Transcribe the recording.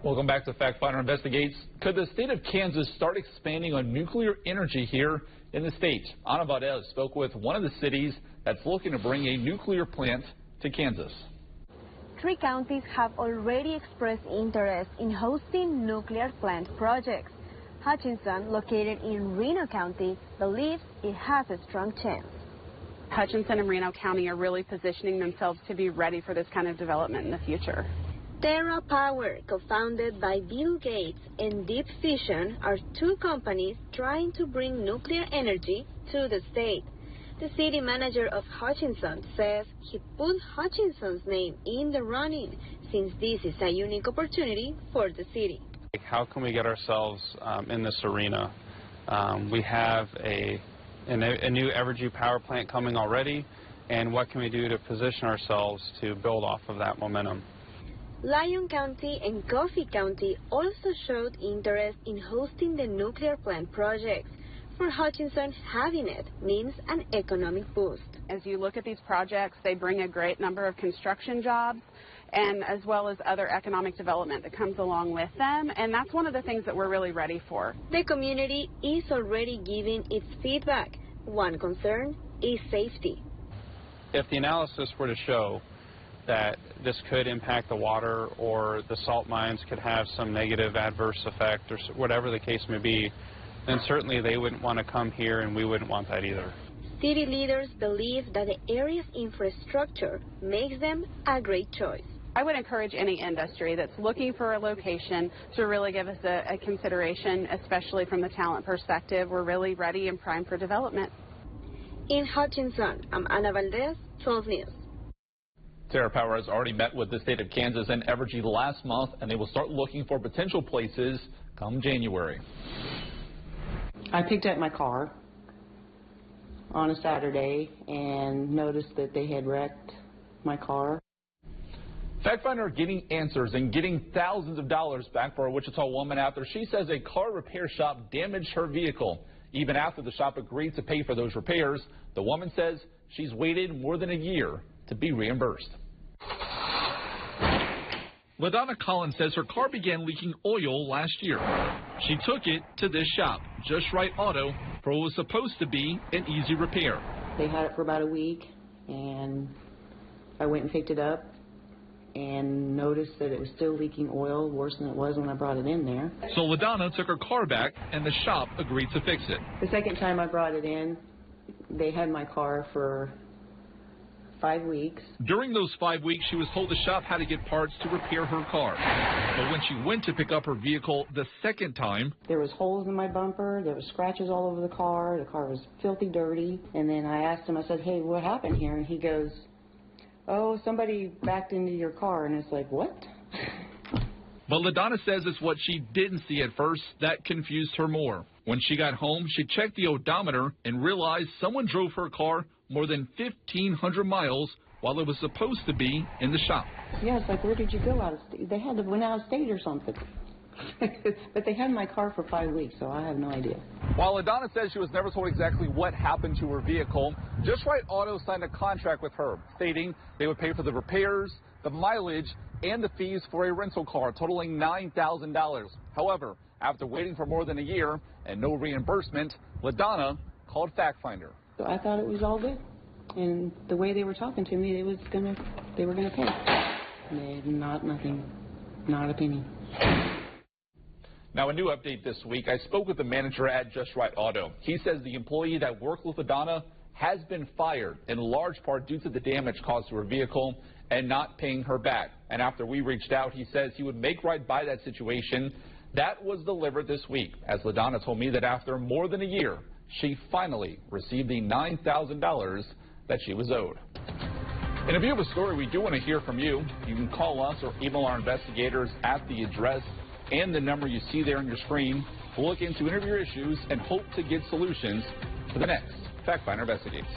Welcome back to Factfinder Investigates. Could the state of Kansas start expanding on nuclear energy here in the state? Ana Valdez spoke with one of the cities that's looking to bring a nuclear plant to Kansas. 3 counties have already expressed interest in hosting nuclear plant projects. Hutchinson, located in Reno County, believes it has a strong chance. Hutchinson and Reno County are really positioning themselves to be ready for this kind of development in the future. TerraPower, co-founded by Bill Gates, and Deep Fusion are 2 companies trying to bring nuclear energy to the state. The city manager of Hutchinson says he put Hutchinson's name in the running since this is a unique opportunity for the city. How can we get ourselves in this arena? We have a new Evergy power plant coming already, and what can we do to position ourselves to build off of that momentum? Lyon County and Coffee County also showed interest in hosting the nuclear plant projects. For Hutchinson, having it means an economic boost. As you look at these projects, they bring a great number of construction jobs and as well as other economic development that comes along with them, and that's one of the things that we're really ready for. The community is already giving its feedback. One concern is safety. If the analysis were to show that this could impact the water or the salt mines could have some negative adverse effect or whatever the case may be, then certainly they wouldn't want to come here and we wouldn't want that either. City leaders believe that the area's infrastructure makes them a great choice. I would encourage any industry that's looking for a location to really give us a consideration, especially from the talent perspective. We're really ready and primed for development. In Hutchinson, I'm Ana Valdez, 12 News. TerraPower has already met with the state of Kansas and Evergy last month, and they will start looking for potential places come January. I picked up my car on a Saturday and noticed that they had wrecked my car. Factfinder are getting answers and getting thousands of dollars back for a Wichita woman after she says a car repair shop damaged her vehicle. Even after the shop agreed to pay for those repairs, the woman says she's waited more than a year to be reimbursed. LaDonna Collins says her car began leaking oil last year. She took it to this shop, Just Right Auto, for what was supposed to be an easy repair. They had it for about a week, and I went and picked it up and noticed that it was still leaking oil, worse than it was when I brought it in there. So LaDonna took her car back, and the shop agreed to fix it. The second time I brought it in, they had my car for 5 weeks. During those 5 weeks, she was told the shop had to get parts to repair her car. But when she went to pick up her vehicle the second time, there was holes in my bumper, there was scratches all over the car was filthy dirty. And then I asked him, I said, hey, what happened here? And he goes, oh, somebody backed into your car. And it's like, what? But LaDonna says it's what she didn't see at first that confused her more. When she got home, she checked the odometer and realized someone drove her car more than 1,500 miles while it was supposed to be in the shop. Yeah, it's like, where did you go out of state? They had to went out of state or something. But they had my car for 5 weeks, so I have no idea. While LaDonna says she was never told exactly what happened to her vehicle, Just Right Auto signed a contract with her, stating they would pay for the repairs, the mileage, and the fees for a rental car, totaling $9,000. However, after waiting for more than a year and no reimbursement, LaDonna called Factfinder. So I thought it was all good, and the way they were talking to me, they were gonna pay. They nothing, not a penny. Now, a new update this week. I spoke with the manager at Just Right Auto. He says the employee that worked with LaDonna has been fired in large part due to the damage caused to her vehicle and not paying her back. And after we reached out, he says he would make right by that situation. That was delivered this week, as LaDonna told me that after more than a year, she finally received the $9,000 that she was owed. And if you have a story we do want to hear from you, you can call us or email our investigators at the address and the number you see there on your screen. We'll look into interview issues and hope to get solutions for the next Factfinder Investigates.